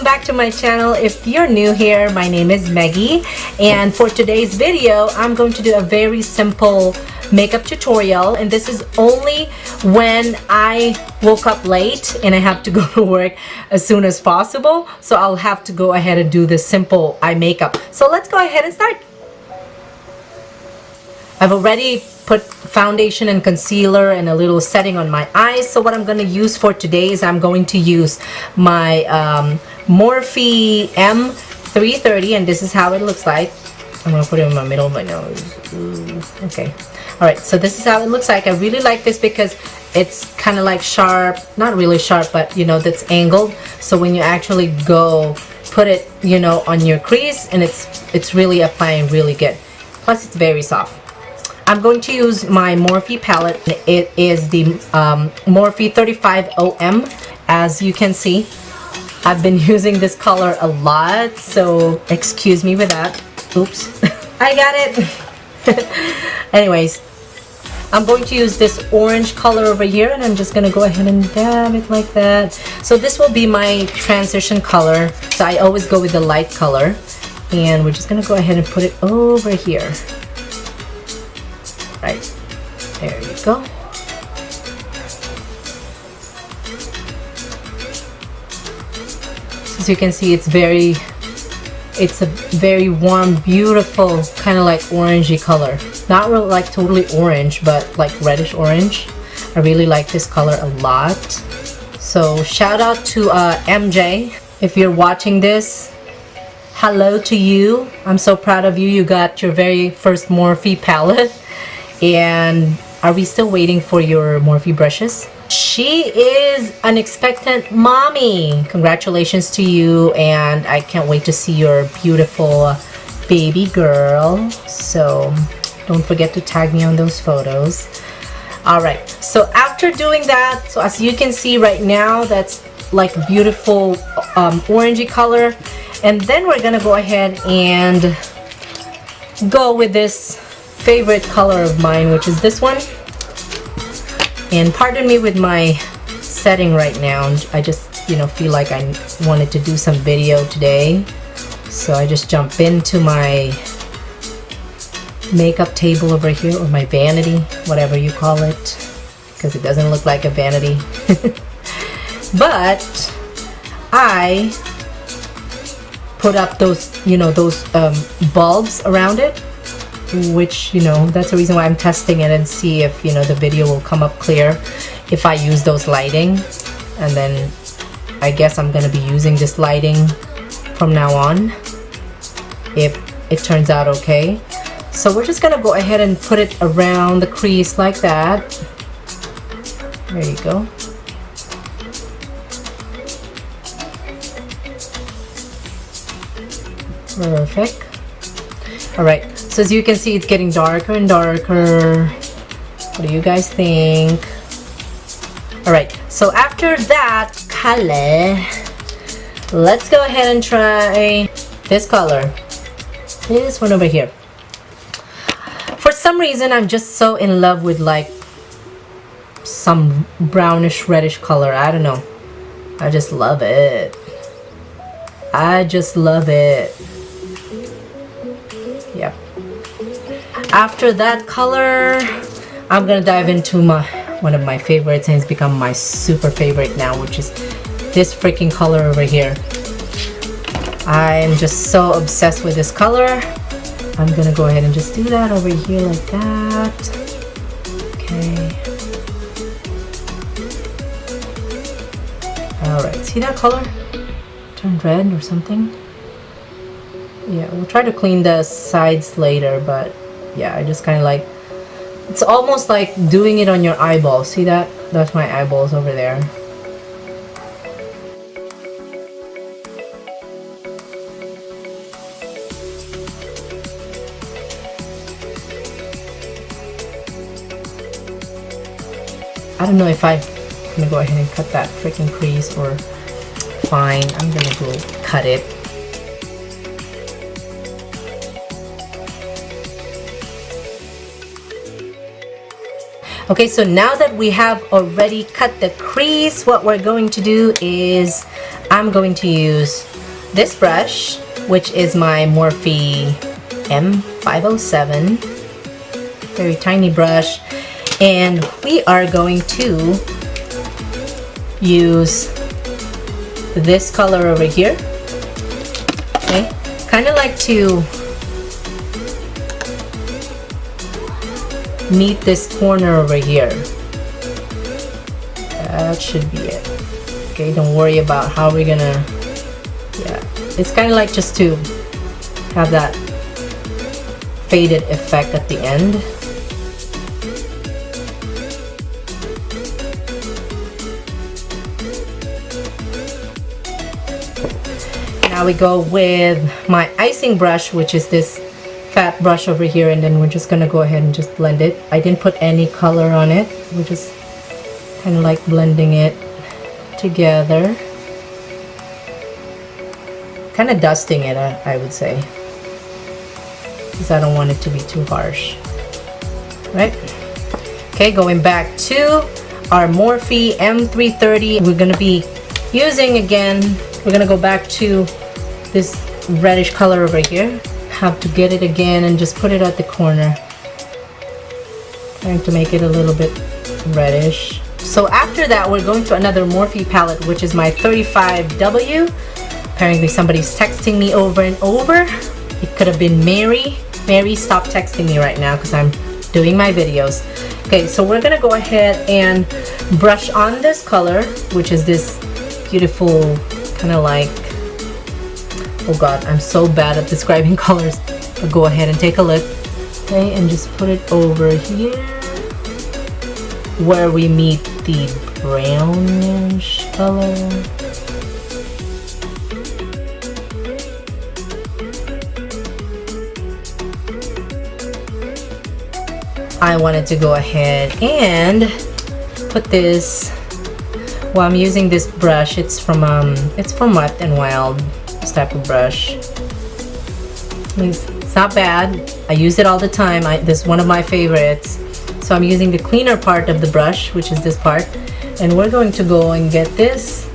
back to my channel. If you're new here, my name is Maggie, and for today's video I'm going to do a very simple makeup tutorial, and this is only when I woke up late and I have to go to work as soon as possible, so I'll have to go ahead and do this simple eye makeup. So let's go ahead and start. I've already put foundation and concealer and a little setting on my eyes. So what I'm going to use for today is I'm going to use my Morphe M330, and this is how it looks like. I'm going to put it in the middle of my nose. Ooh, okay. Alright, so this is how it looks like. I really like this because it's kind of like sharp, not really sharp, but you know, that's angled. So when you actually go put it, you know, on your crease, and it's really applying really good. Plus it's very soft. I'm going to use my Morphe palette. It is the Morphe 35OM. As you can see, I've been using this color a lot, so excuse me with that. Oops. I got it. Anyways, I'm going to use this orange color over here, and I'm just going to go ahead and dab it like that. So this will be my transition color. So I always go with the light color. And we're just going to go ahead and put it over here. Right, there you go. As you can see, it's a very warm, beautiful, kind of like orangey color. Not really like totally orange, but like reddish orange. I really like this color a lot. So shout out to MJ. If you're watching this, hello to you. I'm so proud of you. You got your very first Morphe palette. And are we still waiting for your Morphe brushes? She is an expectant mommy. Congratulations to you, and I can't wait to see your beautiful baby girl. So don't forget to tag me on those photos. Alright, so after doing that, so as you can see right now, that's like a beautiful orangey color. And then we're gonna go ahead and go with this favorite color of mine, which is this one. And pardon me with my setting right now. I just, you know, feel like I wanted to do some video today, so I just jump into my makeup table over here, or my vanity, whatever you call it, because it doesn't look like a vanity. But I put up those, you know, those bulbs around it, which, you know, that's the reason why I'm testing it and see if, you know, the video will come up clear if I use those lighting. And then I guess I'm gonna be using this lighting from now on if it turns out okay. So we're just gonna go ahead and put it around the crease like that. There you go. Perfect. Alright, so as you can see, it's getting darker and darker. What do you guys think? Alright, so after that color, let's go ahead and try this color. This one over here. For some reason, I'm just so in love with like some brownish reddish color. I don't know. I just love it. I just love it. Yep. After that color, I'm gonna dive into one of my favorites, and it's become my super favorite now, which is this freaking color over here. I'm just so obsessed with this color. I'm gonna go ahead and just do that over here like that. Okay. Alright, see that color? Turned red or something? Yeah, we'll try to clean the sides later, but yeah, I just kind of like, it's almost like doing it on your eyeballs. See that? That's my eyeballs over there. I don't know if I'm gonna go ahead and cut that freaking crease, or fine, I'm gonna go cut it. Okay, so now that we have already cut the crease, what we're going to do is I'm going to use this brush, which is my Morphe M507, very tiny brush, and we are going to use this color over here. Okay, kind of like to meet this corner over here. That should be it. Okay, don't worry about how we're gonna, yeah, it's kind of like just to have that faded effect at the end. Now we go with my icing brush, which is this fat brush over here, and then we're just gonna go ahead and just blend it. I didn't put any color on it. We're just kind of like blending it together. Kind of dusting it, I would say, because I don't want it to be too harsh. Right? Okay, going back to our Morphe M330. We're gonna be using again, we're gonna go back to this reddish color over here. Have to get it again and just put it at the corner, trying to make it a little bit reddish. So after that, we're going to another Morphe palette, which is my 35W. Apparently somebody's texting me over and over. It could have been Mary. Mary, stop texting me right now because I'm doing my videos. Okay, so we're gonna go ahead and brush on this color, which is this beautiful kind of like, oh god, I'm so bad at describing colors, but go ahead and take a look. Okay, and just put it over here where we meet the brownish color. I wanted to go ahead and put this, well, I'm using this brush. It's from Wet n Wild, this type of brush. It's not bad. I use it all the time. This is one of my favorites. So I'm using the cleaner part of the brush, which is this part, and we're going to go and get this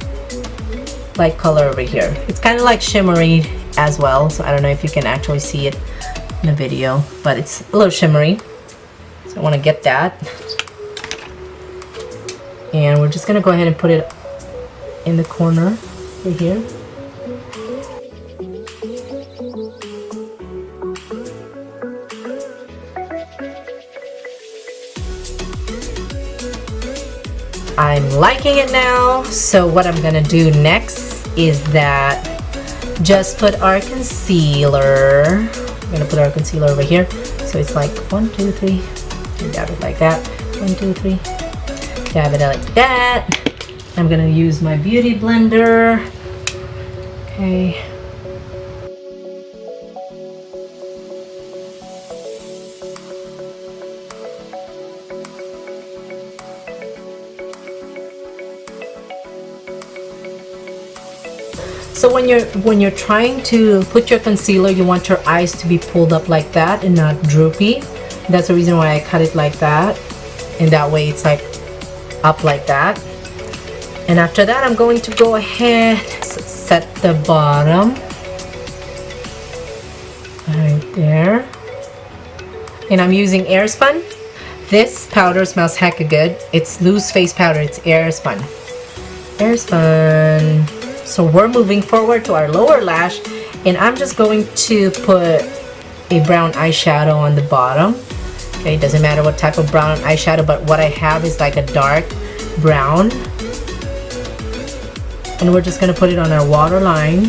light color over here. It's kind of like shimmery as well, so I don't know if you can actually see it in the video, but it's a little shimmery. So I want to get that, and we're just gonna go ahead and put it in the corner right here. I'm liking it now. So what I'm gonna do next is that just put our concealer. I'm gonna put our concealer over here. So it's like 1, 2, 3. Dab it like that. 1, 2, 3. Dab it like that. I'm gonna use my beauty blender. Okay. So when you're trying to put your concealer, you want your eyes to be pulled up like that and not droopy. That's the reason why I cut it like that, and that way it's like up like that. And after that, I'm going to go ahead set the bottom right there, and I'm using Airspun. This powder smells hecka good. It's loose face powder. It's Airspun. Airspun. So we're moving forward to our lower lash, and I'm just going to put a brown eyeshadow on the bottom. Okay, doesn't matter what type of brown eyeshadow, but what I have is like a dark brown. And we're just gonna put it on our waterline.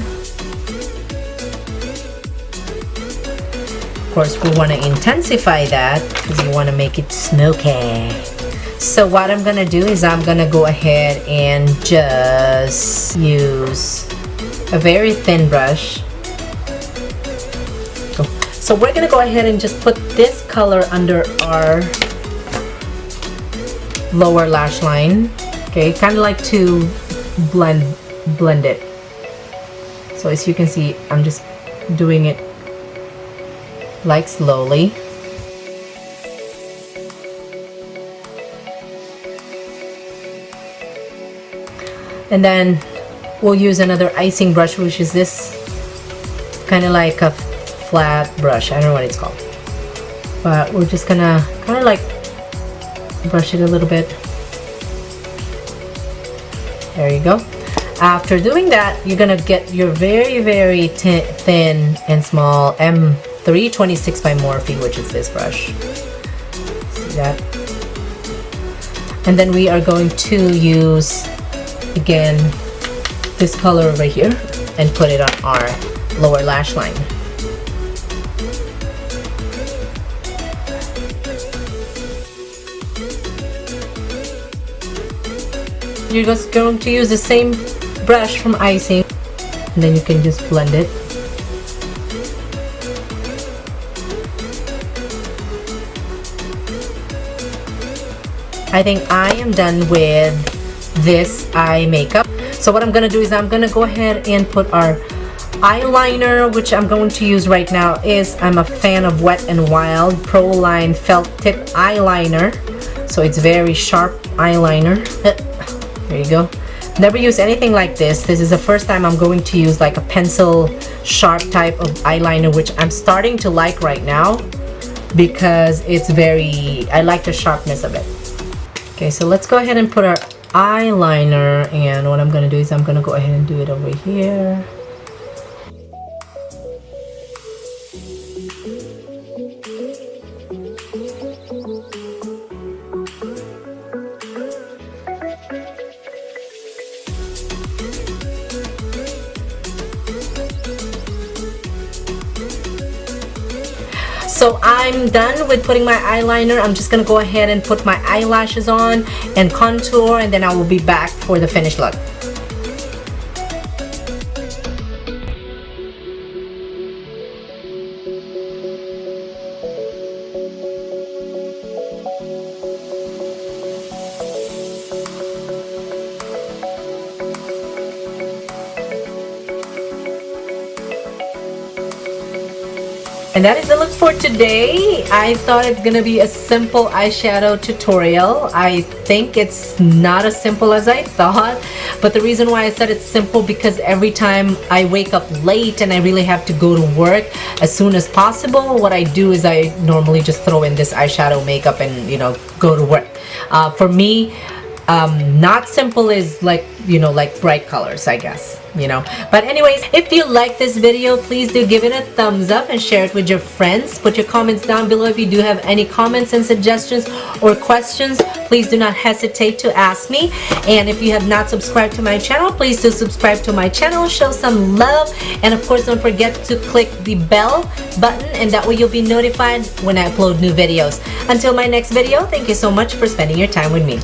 Of course, we want to intensify that because you want to make it smoky. So what I'm gonna do is I'm gonna go ahead and just use a very thin brush. So we're gonna go ahead and just put this color under our lower lash line. Okay, kind of like to blend it. So as you can see, I'm just doing it like slowly. And then we'll use another icing brush, which is this kind of like a flat brush. I don't know what it's called, but we're just gonna kind of like brush it a little bit. There you go. After doing that, you're gonna get your very, very thin and small M326 by Morphe, which is this brush. See that? And then we are going to use, again, this color right here and put it on our lower lash line. You're just going to use the same brush from icing, and then you can just blend it. I think I am done with this eye makeup. So what I'm gonna do is I'm gonna go ahead and put our eyeliner, which I'm going to use right now is, I'm a fan of Wet n Wild Pro Line Felt Tip Eyeliner. So it's very sharp eyeliner. There you go. Never use anything like this. This is the first time I'm going to use like a pencil sharp type of eyeliner, which I'm starting to like right now because it's very, I like the sharpness of it. Okay, so let's go ahead and put our eyeliner, and what I'm going to do is I'm going to go ahead and do it over here. So I'm done with putting my eyeliner. I'm just gonna go ahead and put my eyelashes on and contour, and then I will be back for the finished look. And that is the look for today. I thought it's gonna be a simple eyeshadow tutorial. I think it's not as simple as I thought, but the reason why I said it's simple because every time I wake up late and I really have to go to work as soon as possible, what I do is I normally just throw in this eyeshadow makeup and, you know, go to work. For me, not simple is like, you know, like bright colors, I guess, you know. But anyways, if you like this video, please do give it a thumbs up and share it with your friends. Put your comments down below if you do have any comments and suggestions or questions. Please do not hesitate to ask me. And if you have not subscribed to my channel, please do subscribe to my channel, show some love, and of course don't forget to click the bell button, and that way you'll be notified when I upload new videos. Until my next video, thank you so much for spending your time with me.